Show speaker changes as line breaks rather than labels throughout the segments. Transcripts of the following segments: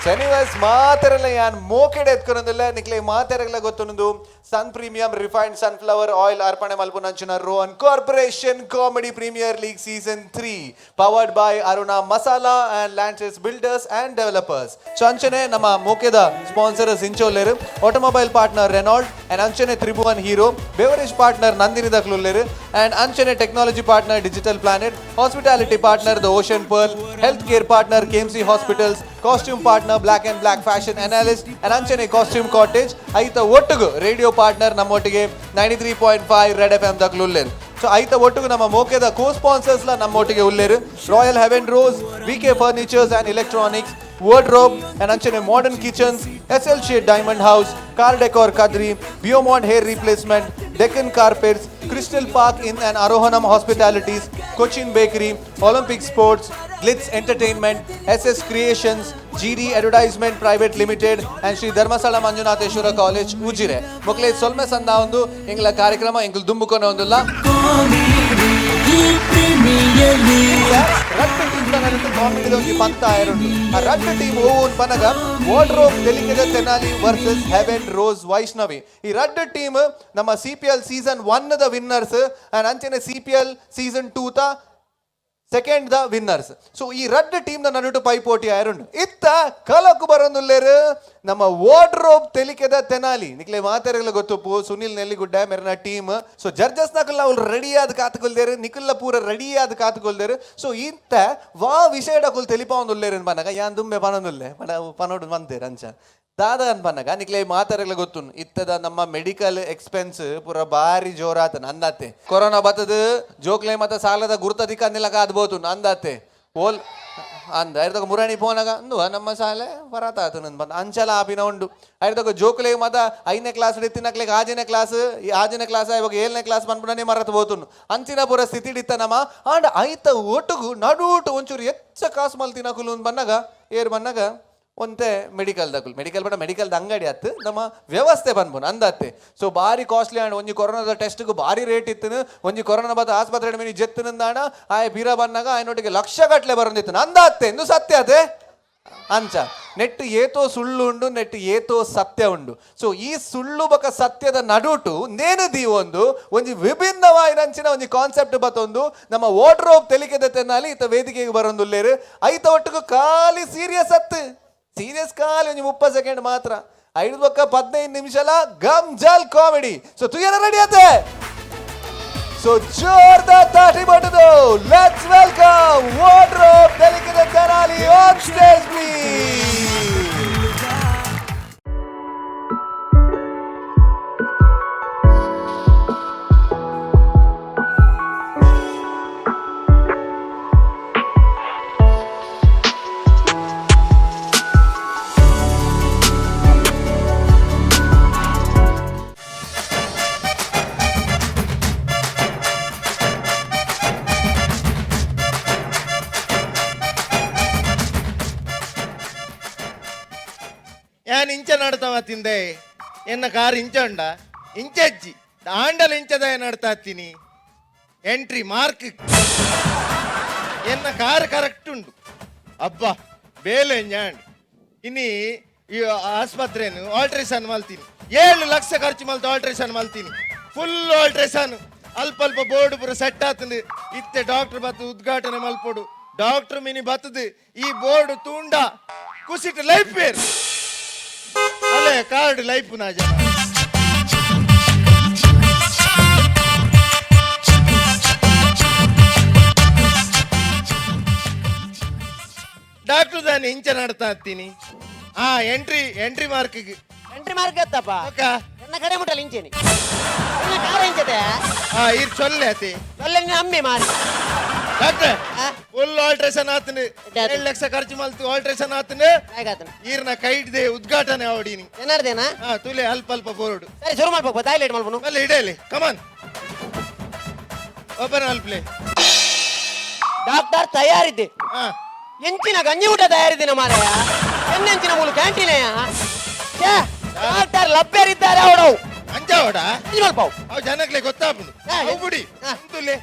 ಶನಿವಾರ ಮಾತಾರಲ್ಲ ಯಾನ್ ಮೋಕೆಡ್ ಎತ್ಕೊನೊಂದಿಲ್ಲ ನಿಕ್ಲೆ ಮಾತಾರಲ್ಲ ಗೊತ್ತೊಂದು sun premium refined sunflower oil ಅರ್ಪಣೆ ಮಲ್ಪುನಂಚಿನ Rohan corporation comedy premier league season 3 powered by Aruna masala and lands builders and developers. So ಅಂಚನೆ ನಮ್ಮ ಮೋಕೆದ ಸ್ಪಾನ್ಸರ್ಸ್ ಇಂಚೋಲ್ಲೇರು, ಆಟೋಮೊಬೈಲ್ ಪಾರ್ಟ್ನರ್ ರೆನಾಲ್ಡ್ ಅಂಡ್ ಅಂಚನೆ Tribhuvan hero, beverage partner Nandini ದಕ್ಲುಲ್ಲೇರು ಅಂಡ್ ಅಂಚನೆ technology partner digital planet, hospitality partner the ocean pearl, health care partner KMC hospitals, costume partner black and black fashion analyst and ಅಂಚನೆ costume cottage ಐತ ಒಟ್ಟಿಗೆ radio partner ನಮ್ಮೊಟ್ಟಿಗೆ 93.5 Red F M ದಕ್ಲುಲ್ಲೇರು. So ಐತ ಒಟ್ಟಿಗೆ ನಮ್ಮ ಮೋಕೆದ ಕೋ ಸ್ಪಾನ್ಸರ್ಸ್ ನಮ್ಮೊಟ್ಟಿಗೆ ಉಲ್ಲೇರು Royal Heaven Rose, VK Furnitures and Electronics, Wardrobe and ಅಂಚನೆ Modern Kitchens, SL Shade Diamond House, Car Decor Kadri, ಬಿಯೋಮಾಂಡ್ Hair Replacement, Deccan Carpets, Crystal Park Inn and Aarohanam Hospitalities, Cochin Bakery, Olympic Sports, Glitz Entertainment, SS Creations, GD Advertisement Private Limited and Shri Dharmasthala Manjunatheshwara College Ujire. ಮೊಕ್ಲೆ ಸೊಲ್ಮೆ ಸಂದ ಒಂದು ಎಂಗ್ಲ ಕಾರ್ಯಕ್ರಮ ಎಂಗ್ಲು ದುಂಬುಕೊನೆ ಒಂದಿಲ್ಲ ಪಂತ ಎರಡು ಆ ರಡ್ ಟೀಮ್ ಓನ್ ಪನಗ ವಾರ್ಡ್ರೋಬ್ ಡೆಲಿಕೇಟ್ Tenali versus Heaven Rose Vaishnavi. ಈ ರಡ್ ಟೀಮ್ ನಮ್ಮ CPL ಸೀಸನ್ 1 ದ ವಿನ್ನರ್ಸ್ ಅಂಡ್ ಅಂಚನೆ CPL ಸೀಸನ್ 2 ದ ಸೆಕೆಂಡ್ ದ ವಿನ್ನರ್ಸ್. ಸೊ ಈ ರಡ್ ಟೀಮ್ ದ ನಡುಟು ಪೈಪೋಟಿ ಆಯರುಂಡು ಇತ್ತ ಕಲಕು ಬರೋಂದುಲ್ಲೇರು ನಮ್ಮ ವಾರ್ಡ್ರೋಬ್ ತೆಲಿಕೆದ ತೆನಾಲಿ ನಿಕ್ಲೆ ಮಾತಾರಲ್ಲ ಗೊತ್ತು ಸುನಿಲ್ ನೆಲ್ಲಿಗುಡ್ಡ ಮೆರನ ಟೀಮ್. ಸೊ ಜಡ್ಜಸ್ ನಕಲ್ಲ ಅವ್ರು ರೆಡಿ ಆದ ಕಾತುಕೊಳ್ದೇರು, ನಿಕುಲ್ಲ ಪೂರ ರೆಡಿ ಆದ ಕಾತುಕೊಳ್ದೇರು. ಸೊ ಇಂತ ವಾ ವಿಷಯ ಡಕುಲ್ ತೆಲಿಪ ಒಂದುಲ್ಲೇರು ಪನಗ ಯಾನ್ ದುಂಬೆ ಪನೊಂದುಲ್ಲೆ ಪನೋಡು ಬಂದೇರು ಅಂಚ ದಾದ ಅನ್ಪನ್ನಗ ನಿಕ್ಲೆ ಮಾತಾರಲ್ಲ ಗೊತ್ತು ಇತ್ತದ ನಮ್ಮ ಮೆಡಿಕಲ್ ಎಕ್ಸ್ಪೆನ್ಸ್ ಪೂರ ಬಾರಿ ಜೋರಾತನ ಅಂದಾತೆ. ಕೊರೋನಾ ಬತ್ತದ ಜೋಕ್ಲೆ ಮತ್ತ ಸಾಲದ ಗುರ್ತದಿಕ್ಕ ಅಂದಿಲ್ಲಕ ಅದ್ಬೋದು ಅಂದಾತೆ ಓಲ್ ಅಂದ ಐದಗ ಮುರಾಣಿ ಫೋನಾಗ ಅಂದು ನಮ್ಮ ಸಾಲೆ ಬರತಾತ ನನ್ ಬಂದ ಅಂಚಲ ಆಪಿನ ಉಂಡು ಐದಗ ಜೋಕ್ಲೆ ಮತ 5ನೇ ಕ್ಲಾಸ್ ಇತ್ತಿನಕ್ಲೆಗ್ 6ನೇ ಕ್ಲಾಸ್ ಇವಾಗ 7ನೇ ಕ್ಲಾಸ್ ಬಂದ್ಬಿಡನೆ ಮರತ್ ಬೋತುನು ಅಂಚಿನ ಪೂರ ಸ್ಥಿತಿ ಇತ್ತ ನಮ್ಮ ಅಂಡ್ ಐತ ಒಟ್ಟುಗು ನಡುಟು ಒಂಚೂರು ಹೆಚ್ಚ ಕಾಸು ಮಲ್ತಿನ ಕುಲು ಬನ್ನಾಗ ಏರ್ ಬನ್ನಾಗ ಒಂತೆ ಮೆಡಿಕಲ್ ಬಡ ಮೆಡಿಕಲ್ದ ಅಂಗಡಿ ಹತ್ತು ನಮ್ಮ ವ್ಯವಸ್ಥೆ ಬಂದ್ಬೋನು ಅಂದತ್ತೆ. ಸೊ ಭಾರಿ ಕಾಸ್ಟ್ಲಿ ಆಂಡ್ ಒಂಜಿ ಕೊರೋನಾದ ಟೆಸ್ಟ್ಗೂ ಭಾರಿ ರೇಟ್ ಇತ್ತು. ಒಂಜಿ ಕೊರೋನಾ ಬತ್ತ ಆಸ್ಪತ್ರೆ ಮೇಲೆ ಜೆತ್ತಿನಿಂದಾಣ ಆಯ್ ಬೀರ ಬನ್ನಾಗ ಆಯ್ನೊಟ್ಟಿಗೆ ಲಕ್ಷ ಗಟ್ಲೆ ಬರೋದಿತ್ತು ಅಂದತ್ತೆ ಎಂದು ಸತ್ಯ ಅದೇ ಅಂಚ ನೆಟ್ಟು ಏತೋ ಸುಳ್ಳು ಉಂಡು ನೆಟ್ಟು ಏತೋ ಸತ್ಯ ಉಂಡು. ಸೊ ಈ ಸುಳ್ಳು ಬಕ ಸತ್ಯದ ನಡುಟು ನೇನು ದೀವೊಂದು ಒಂಜಿ ವಿಭಿನ್ನವಾಯಿನಂಚಿನ ಒಂಜಿ ಕಾನ್ಸೆಪ್ಟ್ ಬತ್ತೊಂದು ನಮ್ಮ ವಾರ್ಡ್ರೋಬ್ ತೆಲಿಕೆದ ತೆನ್ನಾಲಿ ಈತ ವೇದಿಕೆಗೆ ಬರೋಂದುಲ್ಲೇರು ಐತ ಒಟ್ಟಿಗೂ ಖಾಲಿ ಸೀರಿಯಸ್ ಖಾಲಿ ಒಂಜಿ 30 ಸೆಕೆಂಡ್ ಮಾತ್ರ 5 ಪಕ್ಕ 15 ನಿಮಿಷಲ ಗಮ್ಜಲ್ ಕಾಮಿಡಿ. ಸೊ ತುಯರ ರೆಡಿ ಆತೆ. ಸೊ ಜೋರ್ದಾರ್ ತಾಟಿ ಬಟ್ಟದು ಲೆಟ್ಸ್ ವೆಲ್ಕಮ್ ವಾರ್ಡ್ರೋಬ್ ತೆಲಿಕೆದ ತೆನಾಲಿ ಆನ್ ಸ್ಟೇಜ್ ಪ್ಲೀಸ್.
ഞാൻ ഇഞ്ച നടത്താത്തിൻ്റെ എന്ന കാർ ഇഞ്ച ഉണ്ട ഇഞ്ചി ആണ്ടൽ ഇഞ്ചത നടത്താത്തിന് ಎಂಟ್ರಿ ಮಾರ್ಕ್ ಎನ್ನ ಕಾರ್ ಕರೆಕ್ಟ್ ಉಂಡು ಅಬ್ಬಾ ಬೇಲೆ ಞಾಂಡ್ ಇನ್ನಿ ಈ ಆಸ್ಪತ್ರೆನು ಆಲ್ಟ್ರೇಷನ್ ಮಲ್ತೀನಿ 7 ಲಕ್ಷ ಖರ್ಚು ಮಲ್ತು ಆಲ್ಟ್ರೇಷನ್ ಮಲ್ತೀನಿ ಫುಲ್ ಆಲ್ಟ್ರೇಷನ್ ಅಲ್ಪ ಬೋರ್ಡ್ ಪೂರ ಸೆಟ್ ಆತಂದು ಇತ್ತೆ ಡಾಕ್ಟರ್ ಬತ್ತು ಉದ್ಘಾಟನೆ ಮಲ್ಪೋಡು ಡಾಕ್ಟರ್ ಮಿನಿ ಬತ್ತದು ಈ ಬೋರ್ಡ್ ತೂಂಡ ಕುಸಿಟ್ ಲೈಫ್ ಪೇರ್ ಅಲ್ಲೇ ಕಾರ್ಡ್ ಲೈಫ್ ನಾ ಜನ ಡಾಕ್ಟರ್ ದಾನಿ ಇಂಚ ನಡ್ತಾ ಹತ್ತೀನಿ ಎಂಟ್ರಿ ಮಾರ್ಕ್
ಎತ್ತಪ್ಪ ಎನ್ನ ಕಡೆ ಮುಟ್ಟಲ್ಲ ಇಂಚೇನಿ ಎನ್ನ ಕಾರ ಇಂಚತೆ
ಇರ್ ಸೊಲ್ಲೆ ಅತಿ
ಸೊಲ್ಲೆ ಅಮ್ಮೆ ಮಾರಿ
ಡಾಕ್ಟರ್ ಫುಲ್ ಆಲ್ಟ್ರೇಷನ್ ಆತನು 7 ಲಕ್ಷ ಖರ್ಚು ಮಲ್ತು ಆಲ್ಟ್ರೇಷನ್ ಆತನು ಈರ್ನ ಕೈಡ್ದೆ ಉದ್ಘಾಟನೆ ಅವಡಿನಿ
ಏನಾರ್ದೇನಾ
ತುಲೆ ಅಲ್ಪ ಬೋರ್ಡ್
ಸರಿ ಶುರು ಮಾಡ್ಬೇಕು ತಾಯಿಲೇಟ್ ಮಾಡ್ಬೋದು
ಅಲ್ಲಿ ಇಡಲಿ ಕಮಾನ್ ಓಪನ್ ಆಲ್ ಪ್ಲೇ
ಡಾಕ್ಟರ್ ತಯಾರಿದ್ದೆ ಎಂಚಿನ ಗಂಜಿ ಊಟ ತಯಾರಿದ್ದೇನೆ ಮಾರಾಯ ಎನ್ನೆಂಚಿನ ಮೂಲ ಕ್ಯಾಂಟೀನೆಯ ಡಾಕ್ಟರ್ ಲಭ್ಯರಿದ್ದಾರೆ ಅವಳು
ಅಂಜಾವಡ
ಮಲ್ಪಾವು
ಅವು ಜನಕ್ಕೆ ಗೊತ್ತಾಗ್ಬಿಡು ಬಿಡಿ ಅಂತುಲೆ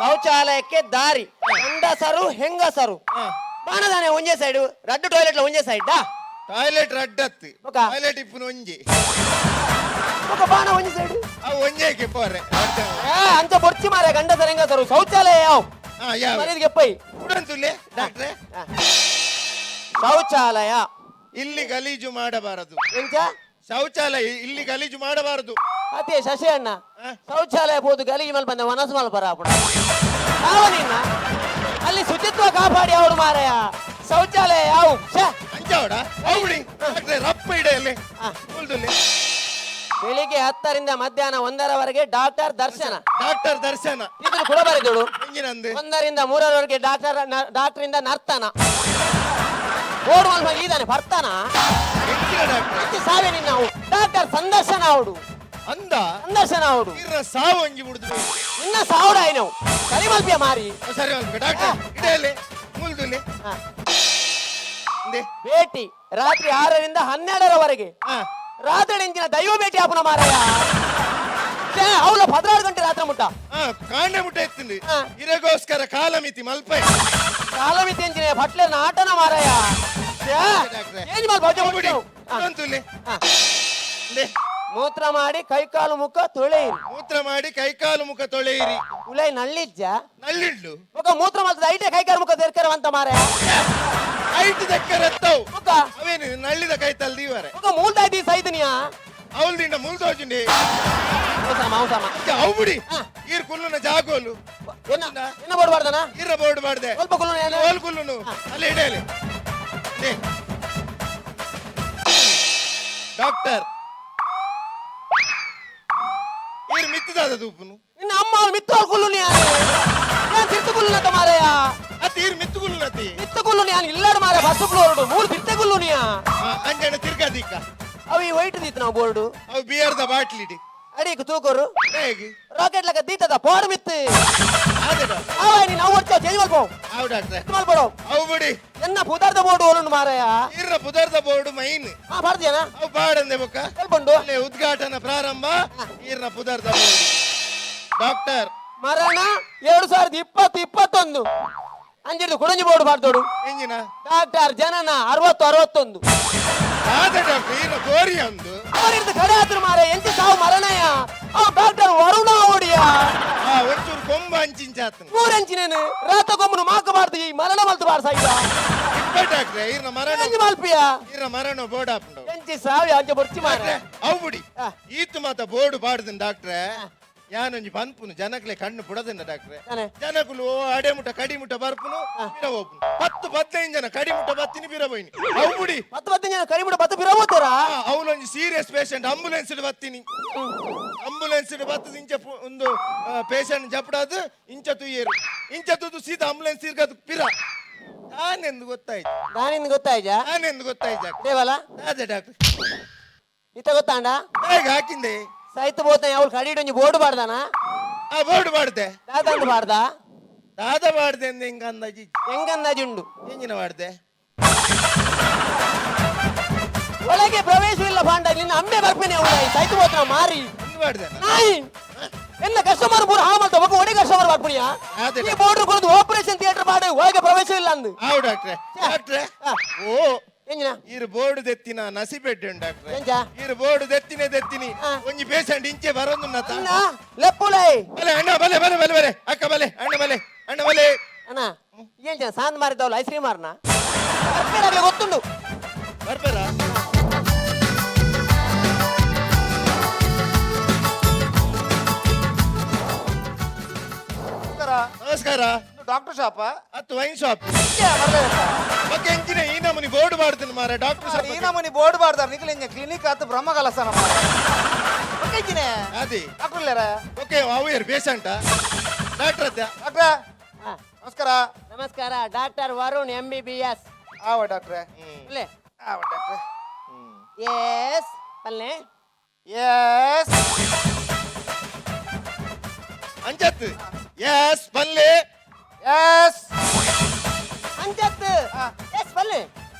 ಶೌಚಾಲಯಕ್ಕೆ ದಾರಿ ಗಂಡಸರು ಹೆಂಗಸರು ಬಾಣದಾನೆ ಒಂಜೆ ಸೈಡ್ ರಡ್ಡು ಟಾಯ್ಲೆಟ್ ಒಂಜೆ ಸೈಡ್
ಟಾಯ್ಲೆಟ್ ರಡ್ಡತ್ತು
ಒಕ್ಕ.
ಟಾಯ್ಲೆಟ್ ಇಪ್ಪುನು ಒಂಜಿ
ఒక ಬಾಣ ಒಂಜೆ ಸೈಡ್
ಅವು ಒಂಜೇಕೆ ಪೋರೆ
ಅಂಚ ಬೊರ್ಚಿ ಮಾರೆ ಗಂಡಸರು ಹೆಂಗಸರು ಶೌಚಾಲಯ ಯಾವ
ಯಾವ
ಮನೆಗೆ ಪೈ
ಉಡಂತುಲೆ ಡಾಕ್ಟ್ರೆ
ಶೌಚಾಲಯ
ಇಲ್ಲಿ ಗಲೀಜು ಮಾಡಬಾರದು
ಎಂಚ
ಶೌಚಾಲಯ ಇಲ್ಲಿ ಗಲೀಜು ಮಾಡಬಾರದು
ಅದೇ ಶಶಿ ಅಣ್ಣ
ಆ?
ಶೌಚಾಲಯ ಹೋದು ಗಲೀಜು ಮೇಲೆ ಬಂದ ಮನಸ್ಸು ಮಲ್ ಬರ ನಿನ್ನ ಅಲ್ಲಿ ಶುಚಿತ್ವ ಕಾಪಾಡಿ ಅವಳು ಮಾರಾಯ ಶೌಚಾಲಯ ಯಾವ
ಅಂಜಾವಡ ಹೌಡಿ ಡಾಕ್ಟ್ರೆ ರಪ್ಪ ಇಡೆಯಲ್ಲಿ ಉಳ್ದುಲೆ
ಬೆಳಿಗ್ಗೆ 10ರಿಂದ ಮಧ್ಯಾಹ್ನ 1ರವರೆಗೆ ಡಾಕ್ಟರ್ ದರ್ಶನ
ಡಾಕ್ಟರ್ ದರ್ಶನ
ಇದನ್ನು ಕೂಡ ಬರೆದಳು
ಎಂಜಿನಂದು
1ರಿಂದ 3ರವರೆಗೆ ಡಾಕ್ಟರಿಂದ ನರ್ತನ ಓಡುವಲ್ ಮಗ ಇದ್ದಾನೆ ಬರ್ತಾನ
ಎಂಜಿನ ಡಾಕ್ಟ್ರೆ
ಹೆಚ್ಚು ಸಾವೆ ನಿನ್ನ ಅವು ಡಾಕ್ಟರ್ ಸಂದರ್ಶನ ಅವಡು
ಅಂದ
ಸಂದರ್ಶನ ಅವಡು
ಇರ ಸಾವು ಒಂಜಿ ಮುಡ್ದು
ಇನ್ನ ಸಾವಿರ ನಾವು ಕರಿಮಲ್ಪಿಯ ಮಾರಿ
ಸರಿ ಅಲ್ಕ ಡಾಕ್ಟ್ರೆ ಇಡೆಯಲ್ಲಿ ಮುಳ್ದುಲೆ
ಹ.
ಇಂದೆ
ಭೇಟಿ ರಾತ್ರಿ 6ರಿಂದ 12ರವರೆಗೆ
ಹಾ
ರಾತ್ರಿ ಎಂಚಿನ ದೈವ ಭೇಟಿ ಆಪುನ ಮಾರಾಯ ಅವಳ 16 ಗಂಟೆ ರಾತ್ರಿ ಮುಟ್ಟ
ಕಾಂಡೆ ಮುಟ್ಟ ಎತ್ತಿಂದು
ಹಾ.
ಇರಗೋಸ್ಕರ ಕಾಲಮಿತಿ ಮಲ್ಪೈ
ಕಾಲಮಿತಿ ಎಂಚಿನ ಭಟ್ಲೇನ ಆಟನ ಮಾರಾಯ ಏನ್ ಮಾಲ್ ಭಜ
ಬಿಡಿ ಉಡಂತುಲೆ ಇಂದೆ
ಮೂತ್ರ ಮಾಡಿ ಕೈಕಾಲು ಮುಖ ತೊಳೆಯಿರಿ
ಮೂತ್ರ ಮಾಡಿ ಕೈಕಾಲು ಮುಖ ತೊಳೆಯಿರಿ
ಉಲೈ ನಳ್ಳಿಜ್ಜ
ನಲ್ಲಿಡ್ಲು
ಮುಖ ಮೂತ್ರ ಮಾಡ್ತದ ಐಟೆ ಕೈಕಾಲು ಮುಖ ತೆರ್ಕರವಂತ ಮಾರಾಯ
ಐಟ್ ದಕ್ಕರತ್ತವು
ಮುಖ
ಅವೇನು ನಳ್ಳಿದ ಕೈ ತಲ್ದೀವರೆ
ಮುಖ ಮೂಲ್ದಾಯ್ತಿ ಸೈದನಿಯಾ
ಅವಲ್ದಿಂಡ ಮುಲ್ದೋಜುಂಡಿ
ಮೌಸಮ ಮೌಸಮ
ಅವು ಬಿಡಿ
ಹಾ.
ಈರ್ ಕುಲ್ಲುನ ಜಾಗೋಲು
ಎನ್ನ ಬೋಡ್ಬಾರ್ದನ
ಇರ ಬೋರ್ಡ್ ಮಾಡ್ದೆ
ಸ್ವಲ್ಪ ಕುಲ್ಲು ಏನು
ಓಲ್ ಕುಲ್ಲುನು ಅಲ್ಲಿ ಇಡಲಿ ಡಾಕ್ಟರ್ ಈರ್ ಮಿತ್ತದಾದ ತೂಪುನು
ನಿನ್ನ ಅಮ್ಮ ಮಿತ್ತು ಕುಲ್ಲು ನಾನು ತಿರ್ತು ಕುಲ್ಲುನಂತ ಮಾರಾಯ
ಅತಿ ಈರ್ ಮಿತ್ತು ಕುಲ್ಲುನತಿ
ಮಿತ್ತು ಕುಲ್ಲು ನಾನು ಇಲ್ಲಾಡು ಮಾರ ಬಸ್ಸು ಕುಲ್ಲೋಡು ಮೂರು ಬಿತ್ತೆ ಕುಲ್ಲು ನೀ
ಅಂಜನ ತಿರ್ಗಾದಿಕ್ಕ
ಅವು ಈ ವೈಟ್ ದೀತ್ ನಾವು ಬೋರ್ಡು
ಅವು ಬಿಯರ್ದ ಬಾಟ್ಲಿಡಿ
ಅಡಿಗೆ ತೂಕೋರು
ಹೇಗೆ
ರಾಕೆಟ್ ಲಕ ದೀತದ ಪೋಡ್ ಮಿತ್ತು
ಅದೇ ಡಾಕ್ಟರ್
ಅವ ನೀನು ನಾವು ಹೊಡ್ಚೋ ಚೇಂಜ್ ಮಾಡ್ಕೋ
ಅವು ಡಾಕ್ಟ್ರೆ
ಮಾಡ್ಬೇಡು
ಅವು ಬಿಡಿ
ಎನ್ನ ಪುದಾರ್ಥ ಬೋರ್ಡು ಓಲುಂಡು ಮಾರಾಯ
ಈರ್ನ ಪುದರ್ದ ಬೋರ್ಡ್ ಮೈನ್
ಬಾರ್ದಿಯನ
ಅವು ಬಾಡಂದೆ ಬೊಕ್ಕ
ಹೇಳ್ಕೊಂಡು
ಅಲ್ಲೇ ಉದ್ಘಾಟನಾ ಪ್ರಾರಂಭ ಈರ್ನ ಪುದರ್ದ ಬೋರ್ಡ್ ಡಾಕ್ಟರ್
ಮರಣ 2020-21 ಅಂಜಿಡ್ದು ಕುಡಂಜಿ ಬೋರ್ಡು ಬಾರ್ದೋಡು
ಎಂಜಿನ
ಡಾಕ್ಟರ್ ಜನನ 60-61
ಅದೇ ಡಾಕ್ಟರ್ ಈರ್ನ ಗೋರಿ ಅಂದು
ಅವರಿರ್ದು ಕಡೆ ಆದ್ರು ಮಾರೆ ಎಂತ ಸಾವು ಮರಣಯ ಅವ್ ಡಾಕ್ಟರ್ ವರುಣ ಓಡಿಯ
ಒಂಚೂರು ಕೊಂಬ ಅಂಚಿಂಚಾತನು
ಮೂರಂಚಿನೇನು ರಾತ ಕೊಮ್ಮನು ಮಾಕಬಾರ್ದು ಈ ಮರಣ ಮಲ್ತು ಬಾರ್ ಸಾಯ್ದ
ಇಪ್ಪ ಡಾಕ್ಟ್ರೆ ಈರ್ನ ಮರಣ
ಎಂಜಿ ಮಲ್ಪಿಯ
ಈರ್ನ ಮರಣ ಬೋರ್ಡ್ ಹಾಕೊಂಡು
ಎಂಚಿ ಸಾವಿ ಅಂಚ ಬರ್ಚಿ ಮಾರೆ
ಅವು ಬಿಡಿ
ಹಾ.
ಈತು ಮಾತ ಬೋರ್ಡ್ ಬಾಡ್ದನ್ ಡಾಕ್ಟ್ರೆ ಯಾನೊಂಜಿ ಪನ್ಪುನು ಜನಕ್ಲೆ ಕಣ್ಣು ಪುಡದನ್ನ ಡಾಕ್ಟ್ರೆ
ತಾನೆ
ಜನಕುಲು ಅಡೆಮುಟ ಕಡಿಮುಟ ಬರ್ಪುನು ಬಿರ ಹೋಗ್ಪುನು 10-15 ಜನ ಕಡಿಮುಟ ಬತ್ತಿನಿ ಬಿರ ಬೈನಿ ಅವು ಬಿಡಿ
10 ಜನ ಕರಿಬಿಡ ಬತ್ತು ಬಿರಬೋತಾರ
ಅವನೊಂದು ಸೀರಿಯಸ್ ಪೇಷಂಟ್ ಆಂಬುಲೆನ್ಸ್ ಬತ್ತೀನಿ ಆಂಬುಲೆನ್ಸ್ ಬತ್ತದ ಇಂಚ ಒಂದು ಪೇಷಂಟ್ ಜಪಡದು ಇಂಚ ತುಯ್ಯರು ಇಂಚ ತುದು ಸೀದಾ ಆಂಬುಲೆನ್ಸ್ ಇರ್ಗದು ಪಿರ ನಾನೆಂದು ಗೊತ್ತಾಯ್ತು
ನಾನಿಂದ ಗೊತ್ತಾಯ್ಜಾ
ನಾನೆಂದು ಗೊತ್ತಾಯ್ತು
ದೇವಲ
ಅದೇ ಡಾಕ್ಟರ್
ಇತ್ತ ಗೊತ್ತಾಂಡ
ಹೇಗೆ ಹಾಕಿಂದೆ
ಸೈತ್ ಬೋತಾನೆ ಅವಳು ಕಡಿಡೊಂಜಿ ಬೋರ್ಡು ಬಾರ್ದಾನ
ಆ ಬೋರ್ಡ್ ಮಾಡ್ದೆ
ದಾದಂದು ಬಾರ್ದ
ದಾದ ಮಾಡ್ದೆ ಅಂದ ಹೆಂಗ ಅಂದಾಜಿ
ಹೆಂಗಂದಾಜುಂಡು
ಎಂಜಿನ ಮಾಡ್ದೆ
ಒಳಗೆ ಪ್ರವೇಶವಿಲ್ಲ ಬಾಂಡ ನಿನ್ನ ಅಮ್ಮೆ ಬರ್ಪೇನೆ ಅವಳ ಸೈತ್ ಬೋತನ ಮಾರಿ
ಹೆಂಗ್ ಮಾಡ್ದೆ
ನಾಯಿ ಎಲ್ಲ ಕಸ್ಟಮರ್ ಪೂರ ಹಾಳು ಮಾಡ್ತಾ ಒಬ್ಬ ಒಡೆ ಕಸ್ಟಮರ್ ಮಾಡ್ಬಿಡಿಯಾ
ಅದೇ
ಈ ಬೋರ್ಡ್ ಕೊಡೋದು ಆಪರೇಷನ್ ಥಿಯೇಟರ್ ಮಾಡಿ ಒಳಗೆ ಪ್ರವೇಶವಿಲ್ಲ ಅಂದು
ಹಾವು ಡಾಕ್ಟ್ರೆ ಡಾಕ್ಟ್ರೆ
ಹಾ.
ಓ
ಎಂಜಿನ
ಇರು ಬೋರ್ಡ್ ದೆತ್ತಿನ ನಸಿಬೆಡ್ಡೆ ಡಾಕ್ಟ್ರೆ
ಎಂಜ
ಇರು ಬೋರ್ಡ್ ದೆತ್ತಿನಿ
ಹಾ.
ಒಂಜಿ ಪೇಷಂಟ್ ಇಂಚೆ ಬರೋದು ನತ
ಅಣ್ಣ ಲೆಪ್ಪುಲೈ
ಬಲೆ ಅಣ್ಣ ಬಲೆ ಬಲೆ ಬಲೆ ಬಲೆ ಅಕ್ಕ ಬಲೆ ಅಣ್ಣ ಬಲೆ ಅಣ್ಣ ಬಲೆ
ಅಣ್ಣ ಏನ್ ಜನ ಸಾಂದ್ ಮಾರಿದ್ದವಲ್ಲ ಐಸ್ ಕ್ರೀಮ್ ಮಾರ್ನ ಗೊತ್ತುಂಡು
ಬರ್ಬೇರ ನಮಸ್ಕಾರ
ಡಾಕ್ಟರ್ ಶಾಪ
ಹತ್ತು ವೈನ್ ಶಾಪ್ ಬಗ್ಗೆ ಎಂಚಿನ ಈ ನಮೂನಿ ಬೋರ್ಡ್ ಮಾಡ್ತೀನಿ ಮಾರ ಡಾಕ್ಟರ್ ಶಾಪ್
ಈ ನಮೂನಿ ಬೋರ್ಡ್ ಬಾರ್ದಾರ ನಿಖಿಲ್ ಕ್ಲಿನಿಕ್ ಆತು ಬ್ರಹ್ಮ ಕಲಸನ
ಅದೇ
ಡಾಕ್ಟರ್
ಓಕೆ ಅವು ಯಾರು ಪೇಷಂಟ ಡಾಕ್ಟರ್ ಅತ್ತ
ಡಾಕ್ಟ್ರ
ಹಾ.
ನಮಸ್ಕಾರ
ನಮಸ್ಕಾರ ಡಾಕ್ಟರ್ ವರುಣ್ MBBS
ಆವ ಡಾಕ್ಟ್ರೆ
ಅಲ್ಲೇ
ಆವ ಡಾಕ್ಟ್ರೆ
ಎಸ್ ಅಲ್ಲೇ
ಎಸ್
ಅಂಜತ್ ಎಸ್ ಬಲ್ಲೆ
ಎಸ್
ಅಂಜತ್ ಎಸ್ ಬಲ್ಲೆ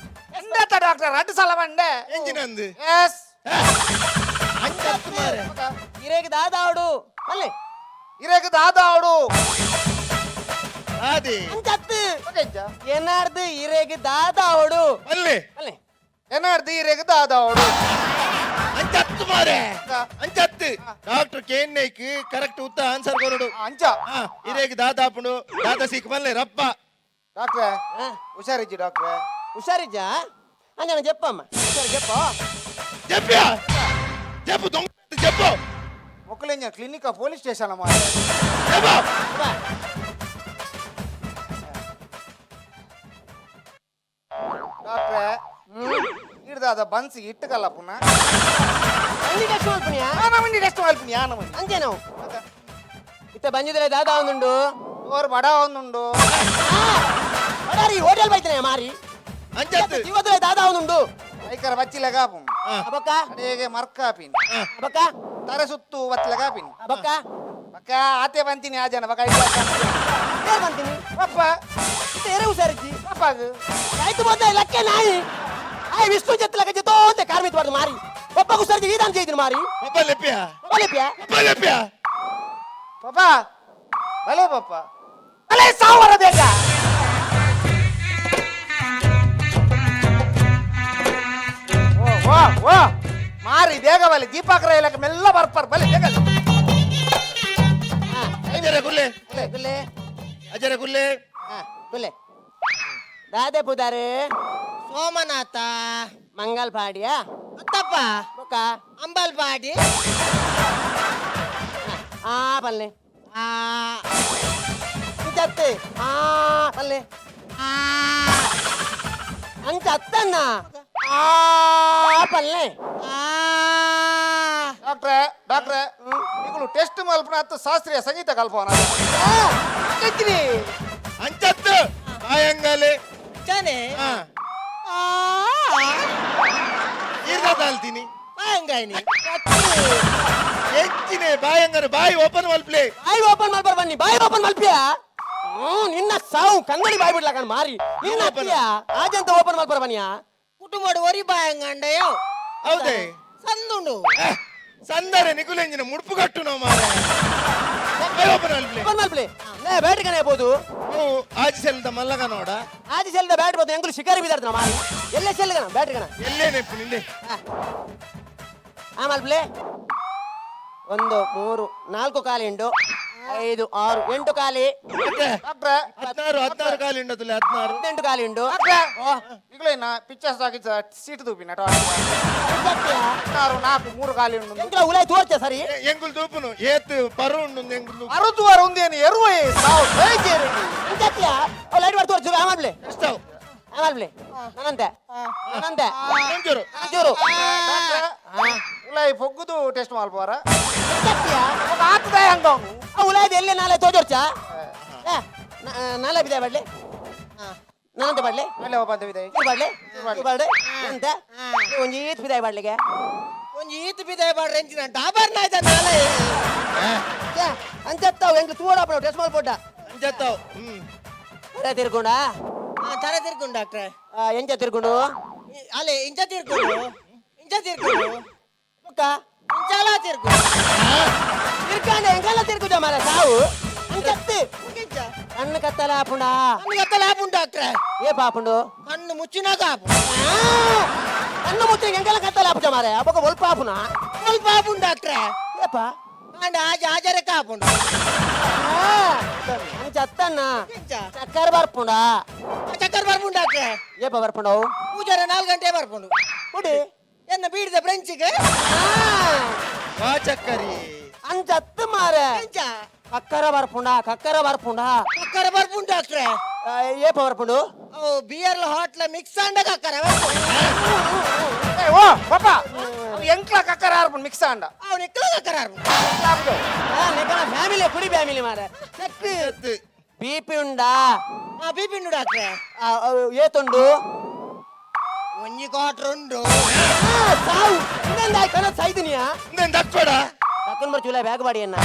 ಎಂತ ಡಾಕ್ಟರ್ 2 ಸಲ ಬಂಡೆ
ಎಂಜಿನಂದು
ಎಸ್
ಅಂಜತ್ ಮಾರೆ
ಇರೇಗ ದಾದಾವಡು ಅಲ್ಲೇ
ಇರೇಗ ದಾದಾವಡು
ದಾದಿ
ಅಂಚತ್ತು
ಬಗೆಜ್ಜ
ಏನಾರ್ದು ಇರೆಗೆ ದಾದ ಅವಡು
ಅಲ್ಲಿ
ಅಲ್ಲೇ
ಏನಾರ್ದು ಈರೆಗ ದಾದವಡು
ಅಂಚತ್ತು ಮಾರೆ ಅಂಚತ್ತು ಡಾಕ್ಟರ್ ಕೇನ್ನೈಕ್ ಕರೆಕ್ಟ್ ಉತ್ತ ಆನ್ಸರ್ ಕೊರಡು
ಅಂಚ
ಇರೇಗಿ ದಾದಾಪುಂಡು ದಾದ ಸಿಕ್ ಮಲ್ಲೆ ರಪ್ಪ
ಡಾಕ್ಟ್ರೆ ಹುಷಾರಿಜ್ಜಿ ಡಾಕ್ಟ್ರೆ
ಹುಷಾರಿಜ್ಜ ಅಂಜನ చెప్పಮ್ಮ ಹುಷಾರು చెప్పు
ಜಪ್ಪ್ಯ ಜಪ್ಪು ದೊಂಗ ಜಪ್ಪು
ಮೊಕ್ಕಲೆಂಜ ಕ್ಲಿನಿಕ್ ಪೊಲೀಸ್ ಸ್ಟೇಷನ್ ಮಾಡ
ಜಪ್ಪು
ಬಾ
ಡಾಕ್ಟ್ರೆ ಇಡ್ದಾದ ಬನ್ಸಿ ಇಟ್ಟುಕಲ್ಲ ಪುನಃ
ಅಂಗಿ ಕಷ್ಟ ಮಾಡ್ಪುಣ್ಯಾ
ಆನಮನಿ ರೆಸ್ಟ್ ಮಾಡ್ತೀನಿ ಆನಮನಿ
ಅಂಜೆ ನಾವು ಇತ್ತ ಬಂದಿದ್ರೆ ದಾದ ಒಂದುಂಡು
ಓರ್ ಬಡ ಒಂದುಂಡು
ಅಡಾರಿ ಹೋಟೆಲ್ ಬೈತಾನೆ ಮಾರಿ
ಅಂಚತ್ತು
ಇವತ್ತೇ ದಾದ ಒಂದುಂಡು
ಐಕರ ಬಚ್ಚಿಲಗಾಪು
ಅಬಕ್ಕ
ಅಡೇಗೆ ಮರ್ಕಾಪಿನ್
ಅಬಕ್ಕ
ತರೆ ಸುತ್ತು ಬಚ್ಚಲಗಾಪಿನ್
ಅಬಕ್ಕ
ಬಕ್ಕ ಆತೆ ಬಂತೀನಿ ಆ ಜನ ಬಕ್ಕ
ಏನ್ ಬಂತೀನಿ
ಪಪ್ಪ
ಬೇರೆ ಹುಷಾರಿಜ್ಜಿ
ಪಪ್ಪಾಗ
ಆಯ್ತು ಮೊದಲ ಲಕ್ಕೆ ನಾಯಿ ಆಯ್ ವಿಷ್ಣು ಜತ್ಲಕ ಜತೋ ಅಂತ ಕಾರ್ಮಿಕ ಬಾರ್ದು ಮಾರಿ ಒಬ್ಬ ಹುಷಾರಿಜ್ಜಿ ಈದಾನ್ ചെയ്തിന് ಮಾರಿ
ಪಪ್ಪ ಲೆಪ್ಪ್ಯ
ಒಲೆಪ್ಯಾ
ಪಪ್ಪ ಲೆಪ್ಪ್ಯ
ಪಪ್ಪ ಭಲೆ ಪಪ್ಪ ಅಲೆ ಸಾವಿರ ಬೇಗ ಓ ಓ ಓ ಮಾರಿ ಬೇಗ ಬಲೆ ದೀಪಾಕರ ಇಲಕ್ಕೆ ಮೆಲ್ಲ ಬರ್ಪಾರ ಬಲೆ ಬೇಗ
ಅಜರ ಗುಲ್ಲೆ
ಗುಲ್ಲೆ
ಅಜರ ಗುಲ್ಲೆ
ಗುಲ್ಲೆ ದಾದೆ ಪುದಾರೆ
ಸೋಮನಾಥ
ಮಂಗಲ್ ಪಾಡಿಯಾ
ಅತ್ತಪ್ಪ
ಬೊಕ್ಕ
ಅಂಬಲ್ಪಾಡಿ
ಆ ಪಲ್ಲೆ
ಆ
ಅಂಚತ್ತೆ ಆ ಪಲ್ಲೆ
ಆ
ಅಂಚತ್ತನ್ನ ಆ ಪಲ್ಲೆ
ಆ
ಡಾಕ್ಟ್ರೆ ಡಾಕ್ಟ್ರೆ ಈಗಲೂ ಟೆಸ್ಟ್ ಮಲ್ಪನ ಹತ್ತು ಶಾಸ್ತ್ರೀಯ ಸಂಗೀತ ಕಲ್ಪವನ
ಅಂಚತ್ತು ಆಯಂಗಾಲೆ
ಜನೆ
ಈರ್ದ ತಾಳ್ತೀನಿ
ಬಾಯಂಗಾಯ್ನಿ
ಹೆಚ್ಚಿನ ಬಾಯಂಗಾರ ಬಾಯಿ ಓಪನ್ ಮಲ್ಪ್ಲೆ
ಬಾಯಿ ಓಪನ್ ಮಾಡ್ಬಾರ ಬನ್ನಿ ಬಾಯಿ ಓಪನ್ ಮಲ್ಪಿಯಾ ನಿನ್ನ ಸಾವು ಕನ್ನಡಿ ಬಾಯಿ ಬಿಡ್ಲ ಕಣ್ ಮಾರಿ ನಿನ್ನ ಅತ್ತಿಯ ಆಜಂತ ಓಪನ್ ಮಾಡ್ಬಾರ ಬನ್ನಿಯಾ
ಕುಟುಂಬಡು ಒರಿ ಬಾಯಂಗಂಡಯೋ
ಹೌದೇ
ಸಂದುಂಡು
ಸಂದರೆ ನಿಗುಲೆಂಜಿನ ಮುಡುಪು ಕಟ್ಟು ನಾವು ಮಾರೆ ಬಾಯಿ ಓಪನ್ ಮಲ್ಪ್ಲೆ
ಓಪನ್ ಮಲ್ಪ್ಲೆ ನೇ ಬ್ಯಾಟಿಗನೇ ಬೋದು
ನೀವು ಆಜಿ ಸೆಲ್ದ ಮಲ್ಲಗ ನೋಡ
ಆಜಿ ಸೆಲ್ದ ಬ್ಯಾಟ್ ಬೋದು ಎಂಗ್ಲು ಶಿಕಾರಿ ಬಿದ್ದಾಡ್ತಾನ ಮಾರಿ ಎಲ್ಲೇ ಸೆಲ್ಗಣ ಬ್ಯಾಟಿಗಣ
ಎಲ್ಲೇ ನೆಪ್ಪು ನಿಂದೆ
ಆ ಮಲ್ಪ್ಲೆ 1 3 4 ಕಾಲಿ ಉಂಡು 5 6 8 ಕಾಲಿ
ಡಾಕ್ಟ್ರೆ
16 ಕಾಲಿ ಉಂಡತಲ್ಲ 16
18 ಕಾಲಿ ಉಂಡು
ಡಾಕ್ಟ್ರೆ ಈಗಲೇನ ಪಿಕ್ಚರ್ಸ್ ಆಗಿದ್ದ ಸೀಟ್ ತೂಪಿನ ನಾಲ್ಕು ಮೂರು ಕಾಲಿ ಉಂಡು
ಎಂಕ್ಲ ಉಲಾಯ್ ತೋರ್ಚ ಸರಿ
ಎಂಗುಲ್ ತೂಪುನು ಏತ್ ಪರು ಉಂಡು ಎಂಗುಲ್
ಅರುದುವಾರ ಒಂದೇನು ಎರುವ ಸಾವು ಬೇಜೇರಿ
ಅಂತ್ಯ ಅವ್ ಲೈಟ್ ಮಾಡಿ ತೋರ್ಚು ಆ ಮಲ್ಪ್ಲೆ
ಎಷ್ಟವು
ಆ ಮಲ್ಪ್ಲೆ ನನ್ನಂತೆ ನನ್ನಂತೆ
ಒಂಚೂರು
ಒಂಚೂರು
ಡಾಕ್ಟ್ರೆ ಉಲಾಯಿ ಪೊಗ್ಗುದು ಟೆಸ್ಟ್ ಮಲ್ಪವರ
ಅಂತ್ಯ
ಆಗ್ತದೆ ಹಂಗ
ಆ ಉಲಾಯ್ದು ಎಲ್ಲೇ ನಾಳೆ ತೋರ್ಚ ನಾಳೆ ಬಿದೆ ಬಡ್ಲೆ ನನ್ನಂತೆ ಬಡ್ಲೆ
ಮೇಲೆ ಒಬ್ಬ ಇದೆ
ಬಾಡ್ಲೆ ಬಾಡ್ಲೆ ಅಂತ ಒಂಜಿ ಈತ್ ಬಿದಾಯ್ ಬಾಡ್ಲಿಗೆ
ಒಂಜಿ ಈತ್ ಬಿದಾಯ ಬಾಡ್ರೆ ಎಂಚಿನ ಡಾಬರ್ನ ಆಯ್ತ ನಾಳೆ
ಅಂಚತ್ತಾವ್ ಹೆಂಗ್ ತೂಡಾಪ ಟೆಸ್ಟ್ ಮಾಡ್ಬೋಡ
ಅಂಜತ್ತಾವ್
ಅರೆ ತಿರ್ಕೊಂಡ
ತರ ತಿರ್ಕೊಂಡು ಡಾಕ್ಟ್ರೆ
ಎಂಚ ತಿರ್ಕೊಂಡು
ಅಲ್ಲೇ ಇಂಚ ತಿರ್ಕೊಂಡು
ಮುಕ್ಕ
ಇಂಚಾಲ ತಿರ್ಕೊಂಡು
ತಿರ್ಕೊಂಡೆ ಹೆಂಗೆಲ್ಲ ತಿರ್ಗುದ ಮರ ಸಾವು ಅಂಚತ್ತು
ಇಂಚ
ಕಣ್ಣು ಕತ್ತಲ ಆಪುಂಡ
ಕಣ್ಣು ಕತ್ತಲ ಆಪುಂಡು ಡಾಕ್ಟ್ರೆ
ಏ ಪಾಪುಂಡು
ಕಣ್ಣು ಮುಚ್ಚಿನಾಗ ಆಪು
ಕಣ್ಣು ಮುಚ್ಚಿ ಹೆಂಗೆಲ್ಲ ಕತ್ತಲ ಆಪುಜ ಮಾರ ಅಬ್ಬಕ ಒಲ್ಪ ಆಪುನ
ಸ್ವಲ್ಪ ಆಪುಂಡು ಡಾಕ್ಟ್ರೆ
ಏಪ
ಅಂಡ ಆಜರೆ ಕಾಪುಂಡು
ಅಂಚತ್ತಣ್ಣ
ಇಂಚ
ಚಕ್ಕರ್ ಬರ್ಪುಂಡ
ಚಕ್ಕರ್ ಬರ್ಪುಂಡು ಡಾಕ್ಟ್ರೆ
ಏಪ ಬರ್ಪುಂಡವು
ಪೂಜಾರ 4 ಗಂಟೆ ಬರ್ಪುಂಡು
ಕುಡಿ
ಎನ್ನ ಬೀಡಿದ ಫ್ರೆಂಚಿಗೆ
ವಾ ಚಕ್ಕರಿ
ಅಂಚತ್ತು ಮಾರ
ಇಂಚ
ಕಕ್ಕರ ಬರ್ಪುಂಡ
ಕಕ್ಕರ ಬರ್ಪುಂಡು ಡಾಕ್ಟ್ರೆ
ಏಪ ಬರ್ಪುಂಡು
ಅವು ಬಿಯರ್ಲ ಹಾಟ್ಲ ಮಿಕ್ಸ್ ಅಂಡ ಕಕ್ಕರ
ಓ ಪಾಪ ಎಂಕ್ಲ ಕಕ್ಕರ ಆರ್ಪುಂಡು ಮಿಕ್ಸ್ ಅಂಡ
ಅವನು ಇಕ್ಕಲ ಕಕ್ಕರ
ನೆಕ್ಕನ ಫ್ಯಾಮಿಲಿ ಕುಡಿ ಫ್ಯಾಮಿಲಿ ಮಾರ ಬಿಪಿ ಉಂಡಾ
ಬಿಪಿಂಡು ಡಾಕ್ಟ್ರೆ
ಏತುಂಡು
ಒಂಜಿ ಕ್ವಾಟ್ರುಂಡು
ಸಾವು ಇನ್ನೊಂದು ಆಯ್ತು ಸೈದಿನಿಯಾ
ದಕ್ಕೋಡ
ತಕ್ಕನ್ ಬರ್ಚೂಲ ಬ್ಯಾಗ್ ಬಾಡಿಯನ್ನ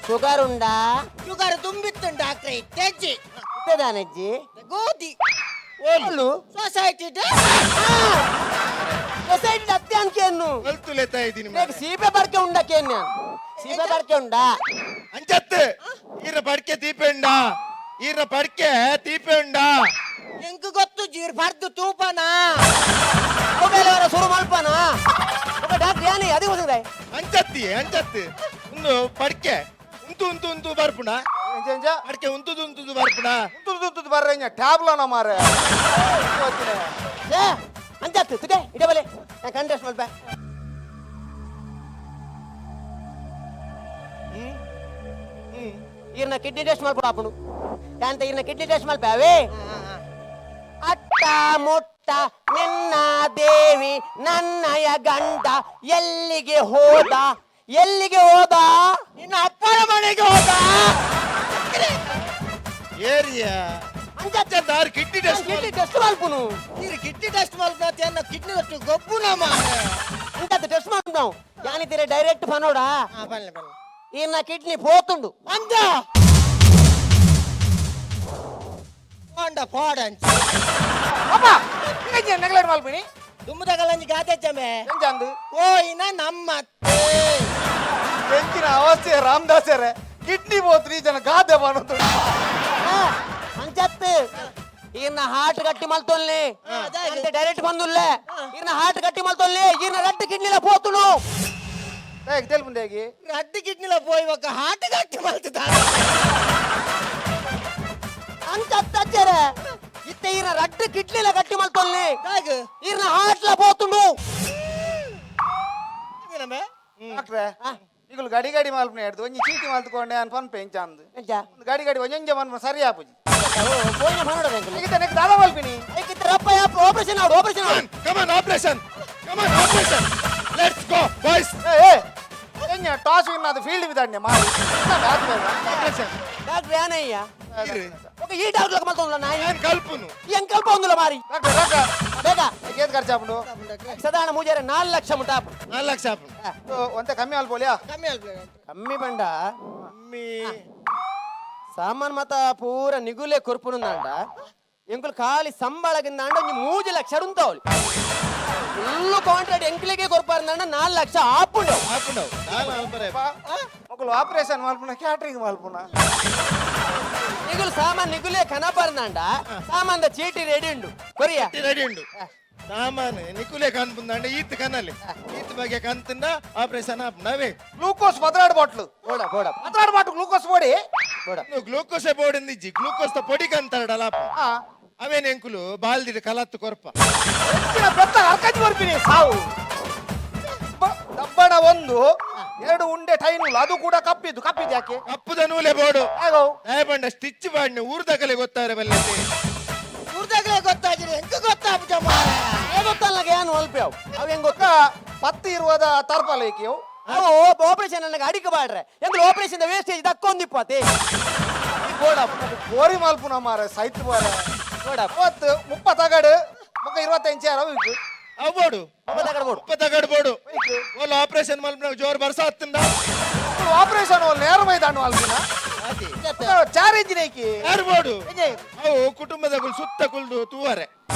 ಶುಗರ್ ಉಂಡಾ
ಶುಗರ್ ತುಂಬಿತ್ತು ಡಾಕ್ಟ್ರೆ ತೆಜ್ಜಿ
ಉಪ್ಪೆದಾನಜ್ಜಿ
ಗೋಧಿ
ಅಲ್ಲು
ಸೊಸೈಟಿ
ಸೊಸೈಟಿ ಅತ್ತೆ ಅನ್ಕೆಯನ್ನು
ಕಲ್ತು ಲೆತ್ತ ಇದ್ದೀನಿ
ಸೀಬೆ ಬರ್ಕೆ ಉಂಡಕ್ಕೆ ಸೀಬೆ ಬರ್ಕೆ ಉಂಡಾ
ಅಂಚತ್ತು ಈರ ಪಡ್ಕೆ ತೀಪೆ ಉಂಡಾ ಈರ ಪಡ್ಕೆ ತೀಪೆ ಉಂಡಾ
ಎಂಕು ಗೊತ್ತು ಜೀರ್ ಬರ್ದು ತೂಪನ
ಮೊಬೈಲ್ ಶುರು ಮಲ್ಪನ ಡಾಕ್ಟರ್ ಯಾನಿ ಅದೇ ಹೋದ್ರೆ
ಅಂಚತ್ತಿ ಒಂದು ಪಡ್ಕೆ ಉಂತು ಬರ್ಪುಣ
ಎಂಚ
ಪಡ್ಕೆ ಉಂತುದು ಬರ್ಪುಣ
ಉಂತುದು ಬರ್ರೆ ಟ್ಯಾಬ್ಲನ ಮಾರೆ
ಅಂಜತ್ತು ತುಡೆ ಇಡಬಲೆ ನಾನು ಕಂಡ್ರೆಸ್ಟ್ ಮಲ್ಪ ಈರ್ನ ಕಿಡ್ನಿ ಟೆಸ್ಟ್ ಮಾಡ್ಬಿಡು ಅಪ್ಪನು ಅಂತ ಈರ್ನ ಕಿಡ್ನಿ ಟೆಸ್ಟ್ ಮಲ್ಪಾವೇ ಅಟ್ಟ ಮುಟ್ಟ ನಿನ್ನ ದೇವಿ ನನ್ನಯ ಗಂಡ ಎಲ್ಲಿಗೆ ಹೋದ
ನಿನ್ನ ಅಪ್ಪನ ಮನೆಗೆ ಹೋದ
ಏರಿಯಾ ಅಂಚತ್ತಾರು ಕಿಡ್ನಿ ಟೆಸ್ಟ್
ಕಿಡ್ನಿ ಟೆಸ್ಟ್ ಮಲ್ಪುನು
ನೀರು ಕಿಡ್ನಿ ಟೆಸ್ಟ್ ಮಾಡ್ತಾ ಅನ್ನ ಕಿಡ್ನಿ ಅಷ್ಟು ಗೊಬ್ಬು ನಮ್ಮ
ಅಂತ ಟೆಸ್ಟ್ ಮಾಡು ನಾವು ಯಾನಿದ್ದೀರ ಡೈರೆಕ್ಟ್ ಪನೋಡಾ
ಬಲ್ಲೆ ಬಲ್ಲೆ
ఈయన కిడ్నీ పోతుండు
ಅಂದ ಹೋಂಡ ಫೋಡಂಚ
ಅಪ್ಪ ಎಂಚ ನೆಗ್ಲೆಕ್ಟ್ ಮಲ್ಪಿನಿ
ದುಮ್ಮದ ಕಲಂಜಿ ಗಾತೆಚ್ಚಮೆ
ಎಂಚ ಅಂದು
ಓಯಿನ ನಮ್ಮತ್ತೆ
ಎಂಚಿನ ಅವಸ್ಥೆ ರಾಮದಾಸರೇ ಕಿಡ್ನಿ పోతుంది జన గాదె బనుతుంది
అంచత్ ఈయన హార్ట్ గట్టి మల్తోల్ని అంటే డైరెక్ట్ బందుల్లే ఈయన హార్ట్ గట్టి మల్తోల్ని ఈయన రెడ్ కిడ్నీలో పోతును
దేకి తెలుపుందేకి
అడ్డి కిడ్నీలో పోయి ఒక హార్ట్ కట్టి మలుతుతా
అంచత్ అచ్చరే ఇత్తే ఈయన రెడ్ కిడ్నీలో గట్టి మల్తోల్ని
కాగు
ఈయన హార్ట్ లో పోతుండు
ಏನಮ್ಮೆ
ಡಾಕ್ಟ್ರೆ ಈಗಲು ಗಡಿ ಗಡಿ ಮಲ್ಪನೆ ಹಿಡ್ದು ಒಂಜಿ ಚೀಟಿ ಮಲ್ತ್ಕೊಂಡೆ ಅನ್ ಪನ್ ಪೆಂಚಂದು
ಎಂಚಾ
ಗಡಿ ಗಡಿ ಒಂಜೊಂಜೆ ಮಲ್ಪನೆ ಸರಿ ಆಪುಜಿ
పోయిన పనోడ వెంకలు
ಈಗ ನೆಕ್ ದಾದ ಮಲ್ಪಿನಿ
ಐಕಿತ್ತ ರಪ್ಪ ಆಪರೇಷನ್ ಆಡು
come on operation let's go boys
ಏ ಎಂಜ ಟಾಸ್ ವಿನ್ ಅದು ಫೀಲ್ಡ್ ವಿದಾಡ್ನೆ ಮಾಡಿ
ಆಪರೇಷನ್
డాక్టర్ యానయ్య ఒక ఈ డాక్టర్ మల్తోంల నాయ
ನಾನು ಕಲ್ಪನು
ఏం కల్ప ఉందిల మరి
ಡಾಕ್ಟರ್ ಡಾಕ್ಟರ್
ಬೇಗ
ಏತ್ ಖರ್ಚು ಆಪುಂಡು
ಸದಾನ ಮೂಜಾರೆ 4 ಲಕ್ಷ ಮುಟಾಪ್
4 ಲಕ್ಷ
ಒಂತೆ ಕಮ್ಮಿ ಅಲ್ಬೋಲಿಯಾ
ಕಮ್ಮಿ ಅಲ್ಬೇ
ಕಮ್ಮಿ ಬಂಡ
ಅಮ್ಮಿ
ಸಾಮಾನ್ ಮತ ಪೂರ ನಿಗುಲೆ ಕೊರ್ಪುನುಂದಂಡ ಎಂಕುಲು ಖಾಲಿ ಸಂಬಳಗಿಂದ ಅಂಡ 3 ಲಕ್ಷ ಉಂತವಳು ಫುಲ್ಲು ಕಾಂಟ್ರಾಕ್ಟ್ ಎಂಕ್ಲಿಗೆ ಕೊರ್ಪಾರ್ದಂಡ 4 ಲಕ್ಷ ಆಪುಂಡು
ಹಾಕೊಂಡವು ನಾನು ಅಲ್ಬರೆ
ಮಕ್ಕಳು ಆಪರೇಷನ್ ಮಲ್ಪುನ ಕ್ಯಾಟ್ರಿಂಗ್ ಮಲ್ಪುನ
ನಿಗುಲು ಸಾಮಾನ್ ನಿಗುಲೆ ಕನಪಾರ್ದಂಡ ಸಾಮಾನ್ದ ಚೀಟಿ ರೆಡಿ ಉಂಡು ಕೊರಿಯ
ರೆಡಿ ಉಂಡು ಸಾಮಾನು ನಿಕುಲೆ ಕನ್ಪುಂದಂಡ ಈತ್ ಕನಲೆ ಈತ್ ಬಗ್ಗೆ ಕಂತಂಡ ಆಪರೇಷನ್ ಆಪುಂಡವೇ
ಗ್ಲೂಕೋಸ್ ಬದಲಾಡ್ ಬಾಟ್ಲು
ಬೋಡ ಬೋಡ
ಬದಲಾಡ್ ಬಾಟ್ಲು ಗ್ಲೂಕೋಸ್ ಬೋಡಿ
ಬೋಡ
నువ్వు గ్లూకోస్ పోడింది గ్లూకోస్ తో పొడి కంతాడు అలా
ಹಾ
అవే నెంకులు బాల్దిడి కలత్తు కొరప
ಹೆಚ್ಚಿನ ಬೆತ್ತ ಹರ್ಕಂಜಿ ಬರ್ತೀನಿ ಸಾವು ದಬ್ಬಣ ಒಂದು 2 ಉಂಡೆ ಟೈನುಲ್ ಅದು ಕೂಡ ಕಪ್ಪಿದ್ದು ಯಾಕೆ
ಕಪ್ಪುದ ನೂಲೆ ಬೋಡು
ಹೇಗೋ
ದಯಪಂಡ ಸ್ಟಿಚ್ ಬಾಡ್ನೆ ಊರ್ದಕಲೆ ಗೊತ್ತಾರೆ ಬಲ್ಲತೆ
ಊರ್ದಾಗಲೇ ಗೊತ್ತಾಗಿದೆ ಹೆಂಗ ಗೊತ್ತಾಗ್ಬಿಟ್ಟ ಮಾರ
ಗೊತ್ತಲ್ಲ ಏನು ಒಲ್ಪ್ಯಾವ್ ಅವ್ ಹೆಂಗ್
ಗೊತ್ತ ಪತ್ತು ಇರುವುದ ತರ್ಪಲೇಕಿಯವು
ಅವು ಆಪರೇಷನ್ ನನಗೆ ಅಡಿಕೆ ಬಾಡ್ರೆ ಎಂಗ್ಳು ಆಪರೇಷನ್ ವೇಸ್ಟೇಜ್ ದಕ್ಕೊಂದಿಪ್ಪತ್ತೆ ಬೋಡ
ಗೋರಿ ಮಲ್ಪುನ ಮಾರ ಸೈತ್ ಬಾರ
ಬೋಡ
30 ತಗಡು ಮುಖ 25 ಯಾರ ವೀಕ್
అవ్వడు
ಬೋಡ
ఉప్పతగడు పోడు వాళ్ళు ఆపరేషన్ మల్పన జోరు బరస వస్తుందా
ಆಪರೇಷನ್ ನೇರಮೈ ದಾಂಡು ಮಲ್ಪಿನ ಚಾರ್ ಇಂಜಿನೇಕಿ
ಯಾರು పోడు ಅವು ಕುಟುಂಬದ ಸುತ್ತ ಕುಲ್ದು ತೂವರೆ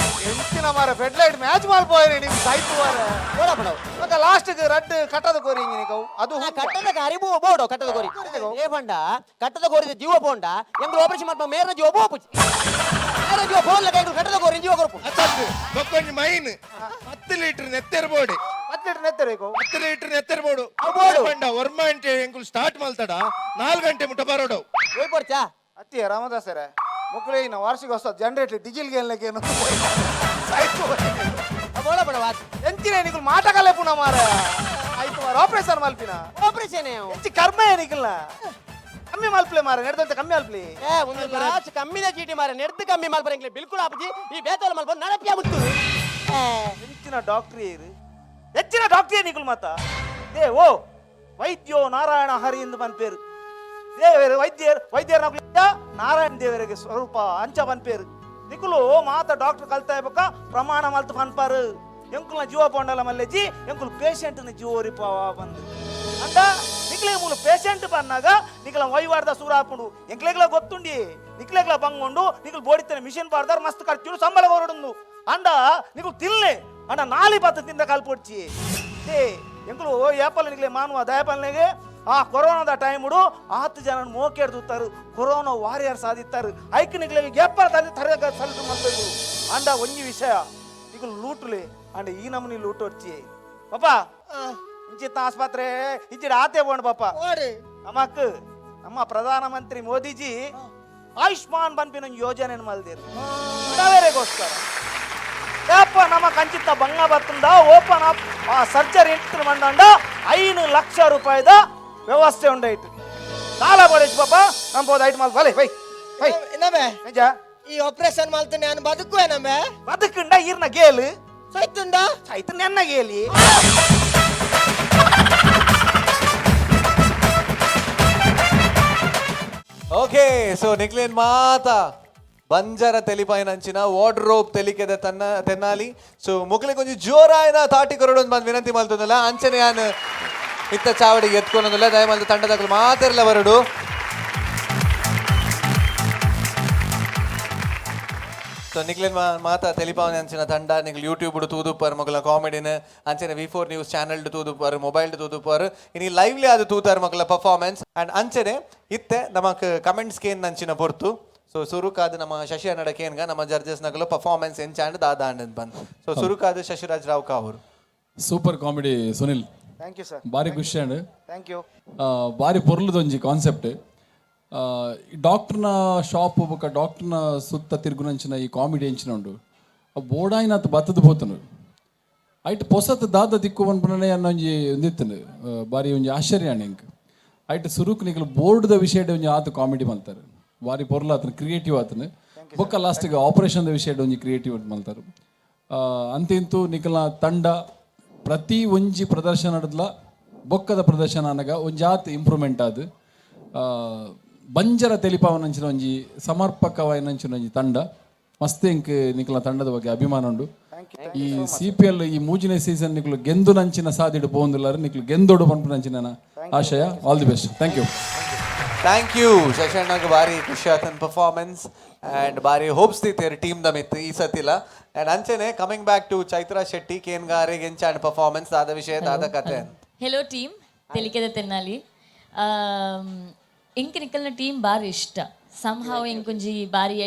ಎಂಚಿನ ಮಾರ ಫೆಡ್ ಲೈಟ್ ಮ್ಯಾಚ್ ಮಲ್ಪೋಯ್ರಿ ನಿಮ್ ಸೈತ್ ಬಾರ
ಬೋಡ ಬೋಡ
ಮಗ ಲಾಸ್ಟ್ ರಡ್ ಕಟ್ಟದ ಕೋರಿ ಇಂಜಿನಿಕವು ಅದು
ಕಟ್ಟದ ಅರಿವು ಬೋಡು ಕಟ್ಟದ ಗೋರಿ ಏ ಬಂಡ ಕಟ್ಟದ ಗೋರಿ ಜೀವ ಬೋಂಡ ಎಂಗ್ಳು ಆಪರೇಷನ್ ಮಾಡ್ಪ ಮೇರ ಜೀವ ಬೋಪುಜಿ ಮೇರ ಜೀವ ಬೋನ್ ಲಗ ಎಂಗ್ಳು ಕಟ್ಟದ ಗೋರಿ ಜೀವ ಕೊರಪು
ಅತ್ತದ್ದು ಬಕ್ಕೊಂಜಿ ಮೈನ್ 10 ಲೀಟರ್ ನೆತ್ತೆರ್ ಬೋಡಿ
10 ಲೀಟರ್ ನೆತ್ತಬೇಕು
10 ಲೀಟರ್ ನೆತ್ತೆರ್ ಬೋಡು
ಬೋಡು.
ಬಂಡ ವರ್ಮ ಅಂಟೆ ಎಂಕುಲು ಸ್ಟಾರ್ಟ್ ಮಲ್ತಡ 4 ಗಂಟೆ ಮುಟ್ಟ ಬರೋಡವು
ಹೋಯ್ ಕೊಡ್ಚಾ
ಅತ್ತಿ ರಾಮದಾಸರೇ ಮಕ್ಕಳೇ ಇನ್ನು ವಾರ್ಷಿಕ ಹೊಸ ಜನರೇಟ್ ಡೀಸೆಲ್ ಗೆಲ್ಲಕೇನು
ಬೋಡ ಬೋಡ ವಾತ್
ಎಂಚಿನ ನಿಕುಲ್ ಮಾಟಕಲೆ ಪುನ ಮಾರ ಆಯ್ತು ಮಾರ ಆಪರೇಷನ್ ಮಲ್ಪಿನ
ಆಪರೇಷನ್
ಎಂಚಿ ಕರ್ಮ ಏನಿಕಲ್ಲ ಕಮ್ಮಿ ಮಲ್ಪ್ಲೆ ಮಾರ ನಡೆದಂತೆ ಕಮ್ಮಿ ಮಲ್ಪ್ಲಿ
ಏ ಒಂದು ಲಾಸ್ಟ್ ಕಮ್ಮಿದ ಚೀಟಿ ಮಾರ ನೆಡ್ದು ಕಮ್ಮಿ ಮಲ್ಪರ ಎಂಗ್ಳು ಬಿಲ್ಕುಲ್ ಆಪುಜಿ ಈ ಬೇತೋಲ ಮಲ್ಪ ನಡಪಿಯ ಮುತ್ತು
ಹೆಚ್ಚಿನ ಡಾಕ್ಟ್ರಿ ಹೆಚ್ಚಿನ ಡಾಕ್ಟ್ರಿ ನಿಕುಲ್ ಮಾತ ದೇ ಓ ವೈದ್ಯೋ ನಾರಾಯಣ ಹರಿ ಎಂದು ಬಂದ್ಪೇರು ದೇವರು ವೈದ್ಯರ ನಾರಾಯಣ ದೇವರಿಗೆ ಸ್ವರೂಪ ಅಂಚ ಬಂದ್ಪೇರು ನಿಕುಲು ಮಾತ ಡಾಕ್ಟರ್ ಕಲ್ತಾ ಇರ್ಬೇಕ ಪ್ರಮಾಣ ಮಲ್ತು ಪನ್ಪಾರು ಎಂಕುಲ್ನ ಜೀವ ಪೊಂಡಲ ಮಲ್ಲೆಜಿ ಎಂಕುಲು ಪೇಷಂಟ್ನ ಜೀವ ರಿಪಾವ ಬಂದು ಅಂದ ನಿಕ್ಲೆ ಮೂಲ ಪೇಷಂಟ್ ಬಂದಾಗ ನಿಕಲ ವೈವಾರದ ಸೂರಾಪುಂಡು ಎಂಕ್ಲೆಗ್ಲ ಗೊತ್ತುಂಡಿ ನಿಕ್ಲೆಗ್ಲ ಬಂಗೊಂಡು ನಿಕುಲು ಬೋಡಿತನೆ ಮಿಷನ್ ಬಾರ್ದಾರ ಮಸ್ತ್ ಖರ್ಚು ಸಂಬಳ ಹೊರಡುಂದು ಅಂಡ ನಿಕುಲು ತಿನ್ಲೆ ಅಂಡ 4 ತಿಂದ ಕಲ್ಪೊಡ್ಚಿ ಏ ಎಂಕುಲು ಏಪಲ್ ನಿಕ್ಲೆ ಮಾನುವ ದಯಪಲ್ನೆಗೆ ಆ ಕೊರೋನಾದ ಟೈಮುಡು 10 ಜನ ಮೋಕೆಡ್ ತೂತಾರು ಕೊರೋನಾ ವಾರಿಯರ್ಸ್ ಆದಿತ್ತಾರೆ ಐಕ್ ನಿಕ್ಲಿಗೆ ಗೆಪ್ಪರ ತಂದೆ ತರಗ ಸಲ್ತು ಮಾಡ್ಬೇಕು ಅಂಡ ಒಂಜಿ ವಿಷಯ ಈಗ ಲೂಟುಲೆ ಅಂಡ ಈ ನಮನಿ ಲೂಟು వచ్చి ಪಾಪ ಇಂಚಿತ್ತ ಆಸ್ಪತ್ರೆ ಇಜ್ಜಿಡ ಆತೆ ಬೋಂಡು ಪಾಪ
ಓಡಿ
ನಮಕ್ ನಮ್ಮ ಪ್ರಧಾನಮಂತ್ರಿ ಮೋದಿಜಿ ಆಯುಷ್ಮಾನ್ ಬನ್ಪಿನ ಯೋಜನೆ ಮಲ್ದಿರು ಬೇರೆಗೋಸ್ಕರ ಯಪ್ಪ ನಮ್ಮ ಕಂಚಿತ್ತ ಬಂಗ ಬತ್ತಂದ ಓಪನ್ ಅಪ್ ಆ ಸರ್ಜರಿ ಇಂಟ್ರು ಮಂಡಂಡ 5 ಲಕ್ಷ ರೂಪಾಯಿದ ವ್ಯವಸ್ಥೆ ಉಂಡೈತು ಸಾಲ ಬಡೇಜ್ ಪಾಪ ನಂಬೋದು ಐಟ್ ಮಾಲ್ ಬಲೆ ಬೈ ಬೈ
ನಮ್ಮೆ
ನಿಜ
ಈ ಆಪರೇಷನ್ ಮಾಡ್ತೀನಿ ನಾನು ಬದುಕುವೆ ನಮ್ಮೆ
ಬದುಕಂಡ ಈರ್ನ ಗೇಲು
ಸೈತುಂಡ
ಸೈತ ನೆನ್ನ ಗೇಲಿ
ఓకే సో నిక్లేన్ మాత బంజార తెలిపైనంచిన వార్డ్రోబ్ తెలిಕೆದ ತನ್ನ ತೆನ್ನಾಲಿ ಸೊ ಮುಕ್ಲಿ ಕೊಂಚ ಜೋರಾಯಿನ ತಾಟಿ ಕೊರಡು ಬಂದು ವಿನಂತಿ ಮಲ್ತದಲ್ಲ ಅಂಚನೆ ಯಾನ್ ಇತ್ತ ಚಾವಡಿಗೆ ಎತ್ಕೊಳೋದಿಲ್ಲ ದಯಮಾಡಿ ತಂಡದಾಗಲು ಮಾತಿರಲ್ಲ ಬರಡು ಸೊ ನಿಕ್ಲೇನ್ ಮಾತ తెలిపావని ಅಂಚಿನ ತಂಡ ನಿಕ್ಲು ಯೂಟ್ಯೂಬ್ ತೂದುಪ್ಪರ್ ಮಕ್ಕಳ ಕಾಮಿಡಿನ ಅಂಚನೆ V4 ನ್ಯೂಸ್ ಚಾನೆಲ್ ತೂದುಪ್ಪರ್ ಮೊಬೈಲ್ ತೂದುಪ್ಪರ್ ಇನಿ ಲೈವ್ಲಿ ಅದು ತೂತಾರ್ ಮಕ್ಕಳ ಪರ್ಫಾರ್ಮೆನ್ಸ್ ಅಂಡ್ ಅಂಚನೆ ಇತ್ತೆ ನಮಕ್ ಕಮೆಂಟ್ಸ್ ಕೇನ್ ಅಂಚಿನ ಪೊರ್ತು ಸೊ ಸುರುಕಾದ ನಮ್ಮ ಶಶಿ ಅನ್ನಡ ಕೇನ್ಗ ನಮ್ಮ ಜಡ್ಜಸ್ ನಗಲು ಪರ್ಫಾರ್ಮೆನ್ಸ್ ಎಂಚಾಂಡ್ ದಾದ ಅಂಡ್ ಬಂದ್ ಸೊ ಸುರುಕಾದ Shashiraj Rao Kavoor
super comedy Sunil
thank you sir
ಭಾರಿ ಖುಷಿ ಅಂಡ್
ಥ್ಯಾಂಕ್ ಯು
ಭಾರಿ ಪೊರ್ಲದೊಂಜಿ ಕಾನ್ಸೆಪ್ಟ್ ಡಾಕ್ಟರ್ನ ಶಾಪ್ ಬೊಕ ಡಾಕ್ಟರ್ನ ಸುತ್ತ ತಿರುಗುನಂಚಿನ ಈ ಕಾಮಿಡಿ ಎಂಚಿನ ಉಂಡು ಬೋಡಾಯಿನ ಅತ್ ಬತ್ತದ ಪೋತನು ಐಟ್ ಪೊಸತ್ ದಾದ ದಿಕ್ಕು ಪನ್ಪನೇ ಅನ್ನೋ ಒಂಜಿ ಒಂದಿತ್ತನು ಭಾರಿ ಒಂಜಿ ಆಶ್ಚರ್ಯ ಎಂಕ್ ಐಟ್ ಸುರುಕ್ ನಿಕಲು ಬೋರ್ಡ್ದ ವಿಷಯಡ್ ಒಂಜಿ ಆತ ಕಾಮಿಡಿ ಮಲ್ತಾರೆ ಭಾರಿ ಪೊರ್ಲ ಆತನ ಕ್ರಿಯೇಟಿವ್ ಆತನು ಬೊಕ್ಕ ಲಾಸ್ಟಿಗೆ ಆಪರೇಷನ್ದ ವಿಷಯಡ್ ಒಂಜಿ ಕ್ರಿಯೇಟಿವ್ ಮಲ್ತಾರೆ ಅಂತಿಂತೂ ನಿಕಲ್ನ ತಂಡ ಪ್ರತಿ ಒಂಜಿ ಪ್ರದರ್ಶನ ನಡೆದ್ಲ ಬೊಕ್ಕದ ಪ್ರದರ್ಶನ ಅನ್ನಗ ಒಂಜಾತ್ ಇಂಪ್ರೂವ್ಮೆಂಟ್ ಆದ್ ಬಂಜರ ತೆಲಿಪಾವನಂಚಿನ ಒಂಜಿ ಸಮರ್ಪಕವಾಯಿನಂಚಿನ ಒಂಜಿ ತಂಡ ಮಸ್ತ್ ಇಂಕ್ ನಿಕಲ ತಂಡದ ಬಗ್ಗೆ ಅಭಿಮಾನ ಉಂಡು ಈ CPL ಈ ಮೂಜಿನ ಸೀಸನ್ ನಿಕಲು ಗೆಂದು ನಂಚಿನ ಸಾದಿಡು ಪೋಂದುಲ್ಲಾರು ನಿಕಲು ಗೆಂದೋಡು ಪನ್ಪುನಂಚಿನ ಆಶಯ all the best thank you
ಶಶಣ್ಣಗೆ ಭಾರಿ ಖುಷಿ ಆತನ ಪರ್ಫಾರ್ಮೆನ್ಸ್ ಅಂಡ್ ಭಾರಿ ಹೋಪ್ಸ್ ದಿತ್ತೇರು ಟೀಮ್ ದ ಮಿತ್ ಈ ಸತಿಲ ಅಂಡ್ ಅಂಚನೆ coming back to Chaitra Shetty ಕೇನ್ಗಾರಿಗೆ ಎಂಚಾಂಡ್ ಪರ್ಫಾರ್ಮೆನ್ಸ್ ದಾದ ವಿಷಯ ದಾದ ಕತೆ
ಹೆಲೋ ಟೀಮ್ ತೆಲಿಕೆದ ತೆನ್ನಾಲಿ ಇಂಕ್ ನಿಕಲ್ನ ಟೀಮ್ ಬಾರಿ ಇಷ್ಟ ಸಂಹಾವ್ ಇಂಕೊಂಜಿ ಬಾರಿ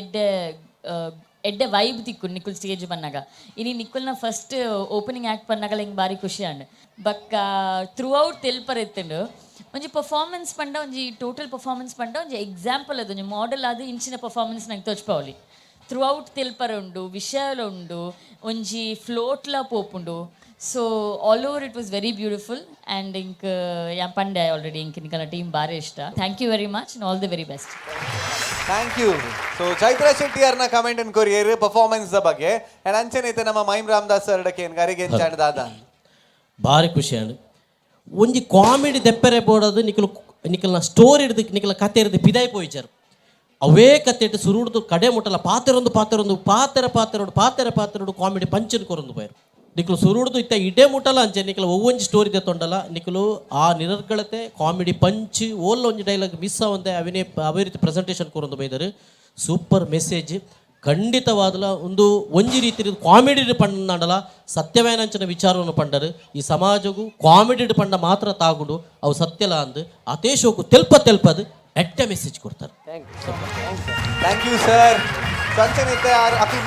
ಎಡ್ಡೆ ವೈಬ್ ತಿಕ್ಕು ನಿಕುಲ್ ಸ್ಟೇಜ್ ಬನ್ನಾಗ ಇನಿ ನಿಕುಲ್ನ ಫಸ್ಟ್ ಓಪನಿಂಗ್ ಆ್ಯಕ್ಟ್ ಪನ್ನಾಗಲ ಹಿಂಗೆ ಬಾರಿ ಖುಷಿ ಅಂಡ್ ಬಕ್ಕ ಥ್ರೂ ಔಟ್ ತೆಲ್ಪರ್ ಎತ್ತಂಡು ಒಂಜಿ ಪರ್ಫಾರ್ಮೆನ್ಸ್ ಪಂಡ ಒಂಜಿ ಟೋಟಲ್ ಪರ್ಫಾರ್ಮೆನ್ಸ್ ಪಂಡ ಒಂಜಿ ಎಕ್ಸಾಂಪಲ್ ಅದು ಒಂಜಿ ಮಾಡೆಲ್ ಅದು ಇಂಚಿನ ಪರ್ಫಾರ್ಮೆನ್ಸ್ ನಂಗೆ ತೋಚ್ಪಾವಲಿ ಥ್ರೂ ಔಟ್ ತೆಲ್ಪರ ಉಂಡು ವಿಷಯಲ ಉಂಡು ಒಂಜಿ ಫ್ಲೋಟ್ಲ ಪೋಪುಂಡು so all over it was very beautiful and ಇಂಕ್ ಯಾ ಪಂಡೆ ಆಲ್ರೆಡಿ ಇಂಕ್ ನಿಕಲ್ನ ಟೀಮ್ ಬಾರಿ ಇಷ್ಟ thank you very much all the very best
thank you so Chaitra Shetty ಅವ್ರನ್ನ ಕಮೆಂಟ್ ಅನ್ ಕೊರಿಯರ್ ಪರ್ಫಾರ್ಮೆನ್ಸ್ ದ ಬಗ್ಗೆ ಅಂಡ್ ಅಂಚನೆ ಐತೆ ನಮ್ಮ ಮೈಮ್ ರಾಮದಾಸ್ ಸರ್ ಕೇನ್ಗಾರಿಗೆ ಎಂಚಾಂಡ್ ದಾದ
ಭಾರಿ ಖುಷಿ ಅಂಡ್ ಒಂಜಿ ಕಾಮಿಡಿ ದೆಪ್ಪರೆ ಬೋಡದು ನಿಕಲ್ನ ಸ್ಟೋರಿ ಹಿಡ್ದು ನಿಕಲ ಕತೆ ಹಿಡ್ದು ಪಿದಾಯಿ ಪೋಯಿಚಾರು ಅವೇ ಕತೆ ಇಟ್ಟು ಸುರುಡ್ದು ಕಡೆ ಮುಟ್ಟಲ್ಲ ಪಾತೆರೊಂದು ಕಾಮಿಡಿ ಪಂಚನ್ ಕೊರೊಂದು ಪೋಯರು ನಿಕಲು ಸುರುಡ್ದು ಇತ್ತ ಇಡೇ ಮುಟ್ಟಲ್ಲ ಅಂಚೆ ನಿಕಲು ಒವ್ವೊಂಜಿ ಸ್ಟೋರಿ ತೆತ್ತೊಂಡಲ್ಲ ನಿಕಲು ಆ ನಿರರ್ಗಳತೆ ಕಾಮಿಡಿ ಪಂಚ್ ಓಲ್ಲ ಒಂಜಿ ಡೈಲಾಗ್ ಮಿಸ್ ಆವಂದೆ ಅವೇ ರೀತಿ ಪ್ರೆಸೆಂಟೇಷನ್ ಕೊರೊಂದು ಬೈದರು ಸೂಪರ್ ಮೆಸೇಜ್ ಖಂಡಿತವಾದಲ ಒಂಜಿ ರೀತಿ ಕಾಮಿಡಿ ಪಂಡಲ್ಲ ಸತ್ಯವೇನಂಚಿನ ವಿಚಾರವನ್ನು ಪಂಡರು ಈ ಸಮಾಜಗೂ ಕಾಮಿಡಿ ಪಂಡ ಮಾತ್ರ ತಾಗುಡು ಅವು ಸತ್ಯಲ ಅಂದು ಅತೇಶೋಕು ತೆಲ್ಪದು ಎಡ್ಡ ಮೆಸೇಜ್ ಕೊಡ್ತಾರೆ
ಥ್ಯಾಂಕ್ ಯು ಸರ್ ಅಂಚನೆ ಐತೆ ಅಕಲ್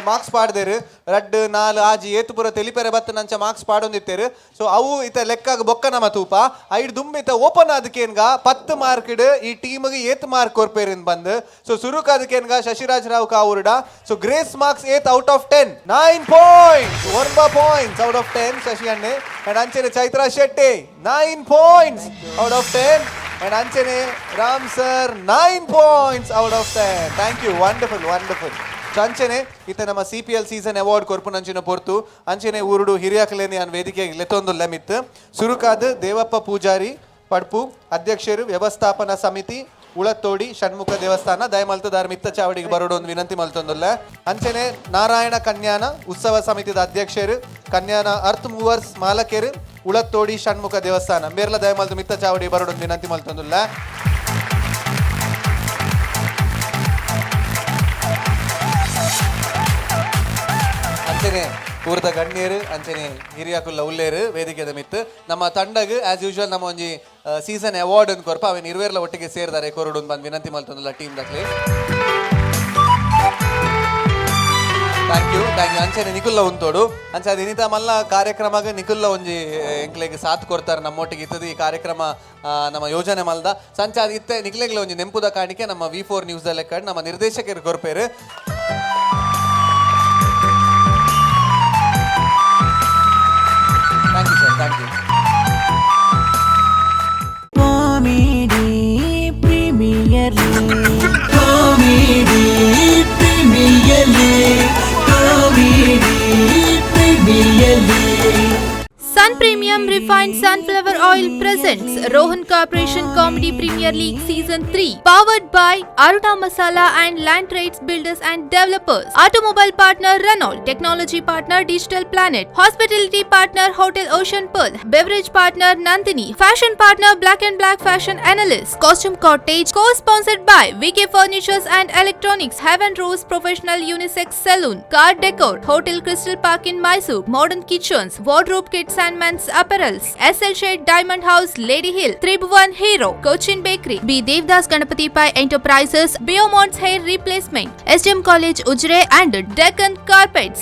ಮಾರ್ಕ್ಸ್ ಪಾಡ್ದೇರು 2 4 ಆಜಿ ಏತುಪುರ ತೆಲಿಪೆರೆ ಬತ್ತ ನಂಚ ಮಾರ್ಕ್ಸ್ ಪಾಡೊಂದಿತ್ತೇರು ಸೊ ಅವು ಇತ್ತ ಲೆಕ್ಕಾಗ ಬೊಕ್ಕ ನಮ್ಮ ತೂಪ ಐಡ್ ದುಂಬಿ ಇತ್ತ ಓಪನ್ ಆದಕೇನ್ಗ 10 ಮಾರ್ಕ್ಡ್ ಈ ಟೀಮ್ಗೆ 8 ಮಾರ್ಕ್ ಕೊರ್ಪೇರಿನ್ ಬಂದು ಸೊ ಸುರುಕಾದಕೇನ್ಗ ಶಶಿರಾಜ್ ರಾವ್ ಕಾವೂರ್ಡ so grace marks 8 out of 10 9 points 1 points out of 10 Shashi ಅಣ್ಣೆ ಅಂಡ್ ಅಂಚನೆ Chaitra Shetty 9 points out of 10 and ಅಂಚನೆ Ram sir 9 points out of 10 thank you wonderful ಅಂಚನೆ ಇತ್ತ ನಮ್ಮ CPL ಸೀಸನ್ ಅವಾರ್ಡ್ ಕೊರ್ಪುನಂಚಿನ ಪೊರ್ತು ಅಂಚನೆ ಊರುಡು ಹಿರಿಯಕಲೇನಿ ಅನ್ ವೇದಿಕೆಗೆ ಲೆತ್ತೊಂದು ಲೆಮಿತ್ ಸುರುಕಾದ ದೇವಪ್ಪ ಪೂಜಾರಿ ಪಡ್ಪು ಅಧ್ಯಕ್ಷರು ವ್ಯವಸ್ಥಾಪನಾ ಸಮಿತಿ ಉಳತ್ತೋಡಿ ಷಣ್ಮುಖ ದೇವಸ್ಥಾನ ದಯಮಲ್ತದಾರ ಮಿತ್ತ ಚಾವಡಿಗೆ ಬರೋಡು ಒಂದು ವಿನಂತಿ ಮಲ್ತೊಂದುಲ್ಲ ಅಂಚನೆ ನಾರಾಯಣ ಕನ್ಯಾನ ಉತ್ಸವ ಸಮಿತಿದ ಅಧ್ಯಕ್ಷರು ಕನ್ಯಾನ ಅರ್ತ್ ಮೂವರ್ಸ್ ಮಾಲಕರು ಉಳತ್ತೋಡಿ ಷಣ್ಮುಖ ದೇವಸ್ಥಾನ ಬೇರ್ಲ ದಯಮಲ್ತು ಮಿತ್ತ ಚಾವಡಿ ಬರೋಡು ಒಂದು ವಿನಂತಿ ಮಲ್ತೊಂದುಲ್ಲ ಅಂಚನೆ ಊರದ ಗಣ್ಯರು ಅಂಚನೆ ಹಿರಿಯಕುಲ್ಲ ಉಲ್ಲೇರು ವೇದಿಕೆದ ಮಿತ್ತು ನಮ್ಮ ತಂಡಗ್ ಆಸ್ ಯೂಶುವಲ್ ನಮ್ಮ ಒಂಜಿ ಸೀಸನ್ ಅವಾರ್ಡ್ ಅನ್ನು ಕೊರ್ಪ ಅವೇನು ಇರುವೆರ್ಲ ಒಟ್ಟಿಗೆ ಸೇರ್ದಾರೆ ಕೊರಡು ಬಂದು ವಿನಂತಿ ಮಲ್ತೊಂದಲ್ಲ ಟೀಮ್ ದಕ್ಲೆ ಥ್ಯಾಂಕ್ ಯು ಅಂಚನೆ ನಿಕುಲ್ಲ ಉಂತೋಡು ಅಂಚೆ ಅದು ಇನ್ನಿತ ಮಲ್ಲ ಕಾರ್ಯಕ್ರಮಗ ನಿಕುಲ್ಲ ಒಂಜಿ ಎಂಕ್ಲೆಗೆ ಸಾಥ್ ಕೊಡ್ತಾರೆ ನಮ್ಮೊಟ್ಟಿಗೆ ಇತ್ತದ ಈ ಕಾರ್ಯಕ್ರಮ ನಮ್ಮ ಯೋಜನೆ ಮಲ್ದ ಸಂಚೆ ಅದು ಇತ್ತೆ ನಿಕ್ಲೆಗ್ಲ ಒಂಜಿ ನೆಂಪುದ ಕಾಣಿಕೆ ನಮ್ಮ V4 ನ್ಯೂಸ್ ಲೆಕ್ಕ ನಮ್ಮ ನಿರ್ದೇಶಕರು ಕೊರ್ಪೇರು thank you sir thank you
Sun Premium Refined Sunflower Oil presents Rohan Corporation Comedy Premier League Season 3, powered by Aruna Masala and Land Trades Builders and Developers. Automobile partner Renault, technology partner Digital Planet, hospitality partner Hotel Ocean Pearl, beverage partner Nandini, fashion partner Black and Black Fashion Analyst, Costume Cottage, co-sponsored by VK Furnitures and Electronics, Heaven Rose Professional Unisex Saloon, Car Decor, Hotel Crystal Park in Mysore, Modern Kitchens, Wardrobe Kits and Men's Apparels, SL Shade Diamond House, Lady Hill, Tribhuvan Hero, Cochin Bakery, B. Devdas Ganapati Pai Enterprises, Beaumont's Hair Replacement, SDM College Ujre and Deccan Carpets.